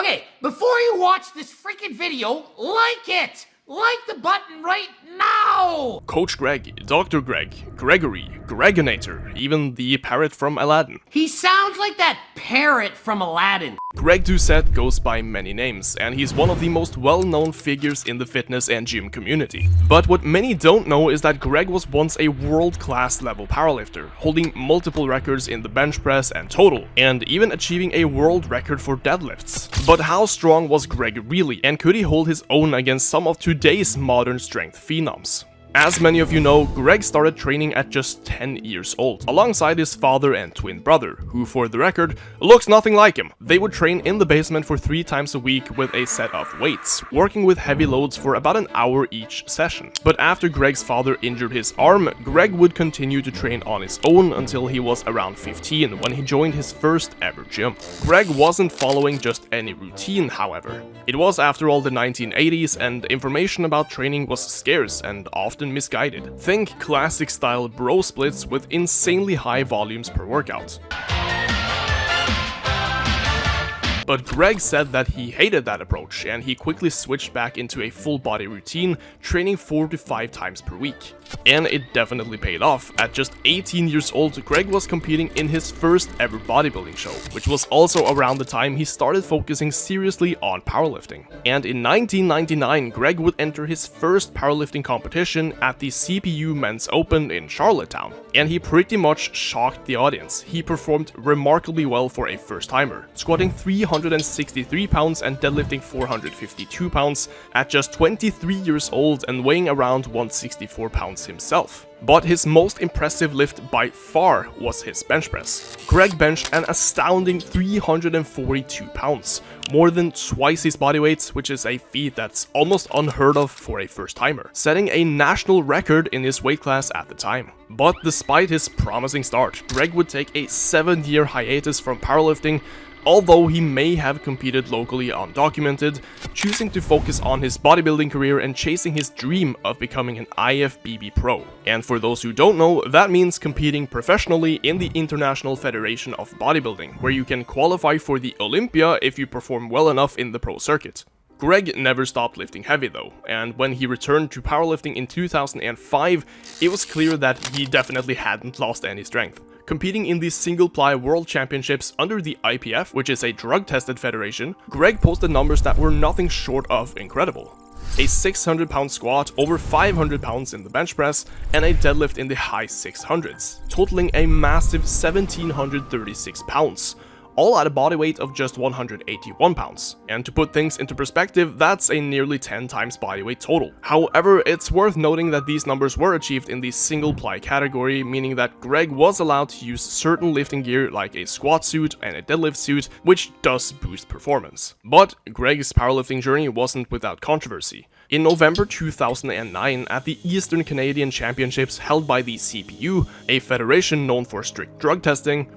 Okay, before you watch this freaking video, like it! Like the button right now! Coach Greg, Dr. Greg, Gregory, Gregonator, even the parrot from Aladdin. He sounds like that parrot from Aladdin. Greg Doucette goes by many names, and he's one of the most well-known figures in the fitness and gym community. But what many don't know is that Greg was once a world-class level powerlifter, holding multiple records in the bench press and total, and even achieving a world record for deadlifts. But how strong was Greg really, and could he hold his own against some of today's modern strength phenoms? As many of you know, Greg started training at just 10 years old, alongside his father and twin brother, who, for the record, looks nothing like him. They would train in the basement for 3 times a week with a set of weights, working with heavy loads for about an hour each session. But after Greg's father injured his arm, Greg would continue to train on his own until he was around 15, when he joined his first ever gym. Greg wasn't following just any routine, however. It was, after all, the 1980s, and information about training was scarce and often misguided. Think classic style bro splits with insanely high volumes per workout. But Greg said that he hated that approach, and he quickly switched back into a full body routine, training 4 to 5 times per week. And it definitely paid off. At just 18 years old, Greg was competing in his first ever bodybuilding show, which was also around the time he started focusing seriously on powerlifting. And in 1999, Greg would enter his first powerlifting competition at the CPU Men's Open in Charlottetown. And he pretty much shocked the audience. He performed remarkably well for a first-timer, squatting 363 pounds and deadlifting 452 pounds at just 23 years old and weighing around 164 pounds himself. But his most impressive lift by far was his bench press. Greg benched an astounding 342 pounds, more than twice his body weight, which is a feat that's almost unheard of for a first-timer, setting a national record in his weight class at the time. But despite his promising start, Greg would take a 7-year hiatus from powerlifting, although he may have competed locally undocumented, choosing to focus on his bodybuilding career and chasing his dream of becoming an IFBB pro. And for those who don't know, that means competing professionally in the International Federation of Bodybuilding, where you can qualify for the Olympia if you perform well enough in the pro circuit. Greg never stopped lifting heavy though, and when he returned to powerlifting in 2005, it was clear that he definitely hadn't lost any strength. Competing in the single-ply World Championships under the IPF, which is a drug-tested federation, Greg posted numbers that were nothing short of incredible. A 600-pound squat, over 500 pounds in the bench press, and a deadlift in the high 600s, totaling a massive 1,736 pounds. All at a body weight of just 181 pounds. And to put things into perspective, that's a nearly 10 times body weight total. However, it's worth noting that these numbers were achieved in the single-ply category, meaning that Greg was allowed to use certain lifting gear like a squat suit and a deadlift suit, which does boost performance. But Greg's powerlifting journey wasn't without controversy. In November 2009, at the Eastern Canadian Championships held by the CPU, a federation known for strict drug testing,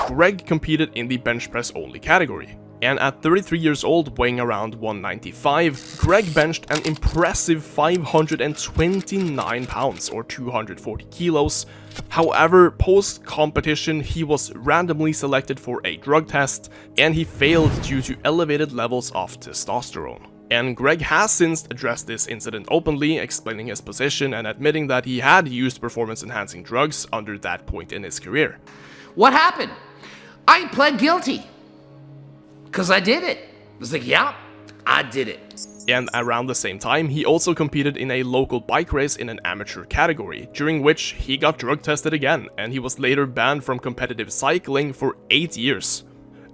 Greg competed in the bench press only category. And at 33 years old, weighing around 195, Greg benched an impressive 529 pounds or 240 kilos. However, post-competition, he was randomly selected for a drug test, and he failed due to elevated levels of testosterone. And Greg has since addressed this incident openly, explaining his position and admitting that he had used performance-enhancing drugs under that point in his career. What happened? I pled guilty. Because I did it. It's like, yeah, I did it. And around the same time, he also competed in a local bike race in an amateur category, during which he got drug tested again, and he was later banned from competitive cycling for 8 years.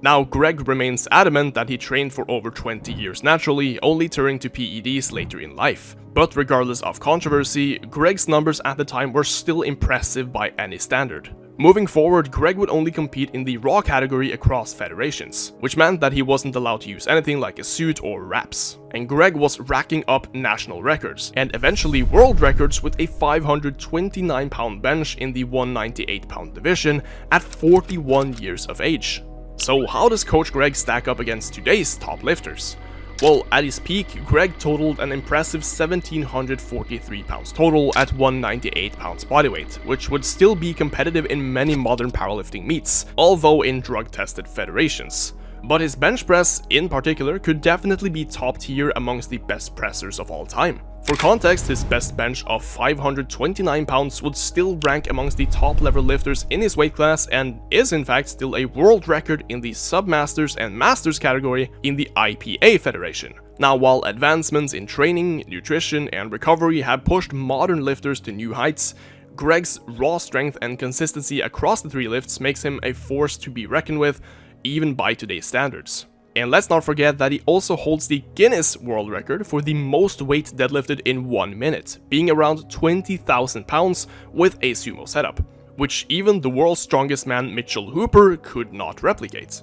Now, Greg remains adamant that he trained for over 20 years naturally, only turning to PEDs later in life. But regardless of controversy, Greg's numbers at the time were still impressive by any standard. Moving forward, Greg would only compete in the raw category across federations, which meant that he wasn't allowed to use anything like a suit or wraps. And Greg was racking up national records, and eventually world records with a 529-pound bench in the 198-pound division at 41 years of age. So how does Coach Greg stack up against today's top lifters? Well, at his peak, Greg totaled an impressive 1,743 pounds total at 198 pounds bodyweight, which would still be competitive in many modern powerlifting meets, although in drug-tested federations. but his bench press, in particular, could definitely be top tier amongst the best pressers of all time. For context, his best bench of 529 pounds would still rank amongst the top level lifters in his weight class and is in fact still a world record in the Submasters and Masters category in the IPA Federation. Now, while advancements in training, nutrition and recovery have pushed modern lifters to new heights, Greg's raw strength and consistency across the three lifts makes him a force to be reckoned with, even by today's standards. And let's not forget that he also holds the Guinness World Record for the most weight deadlifted in 1 minute, being around 20,000 pounds with a sumo setup, which even the world's strongest man Mitchell Hooper could not replicate.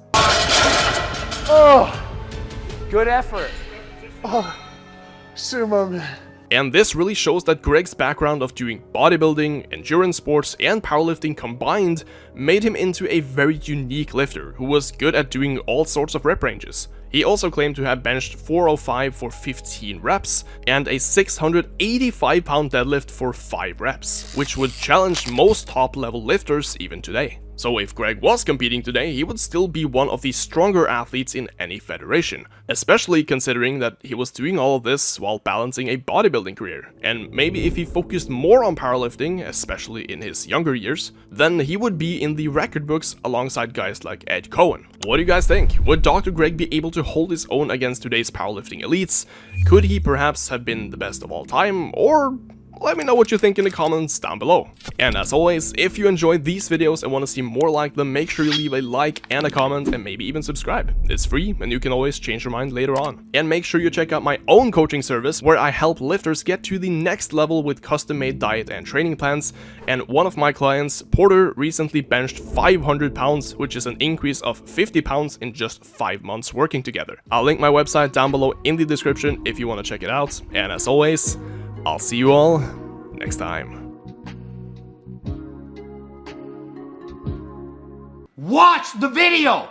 Oh, good effort. Oh, sumo man. And this really shows that Greg's background of doing bodybuilding, endurance sports, and powerlifting combined made him into a very unique lifter who was good at doing all sorts of rep ranges. He also claimed to have benched 405 for 15 reps and a 685 pound deadlift for 5 reps, which would challenge most top level lifters even today. So if Greg was competing today, he would still be one of the stronger athletes in any federation, especially considering that he was doing all of this while balancing a bodybuilding career. And maybe if he focused more on powerlifting, especially in his younger years, then he would be in the record books alongside guys like Ed Cohen. What do you guys think? Would Dr. Greg be able to hold his own against today's powerlifting elites? Could he perhaps have been the best of all time, or let me know what you think in the comments down below. And as always, if you enjoyed these videos and want to see more like them, make sure you leave a like and a comment and maybe even subscribe. It's free and you can always change your mind later on. And make sure you check out my own coaching service where I help lifters get to the next level with custom-made diet and training plans. And one of my clients, Porter, recently benched 500 pounds, which is an increase of 50 pounds in just 5 months working together. I'll link my website down below in the description if you want to check it out. And as always, I'll see you all next time. Watch the video!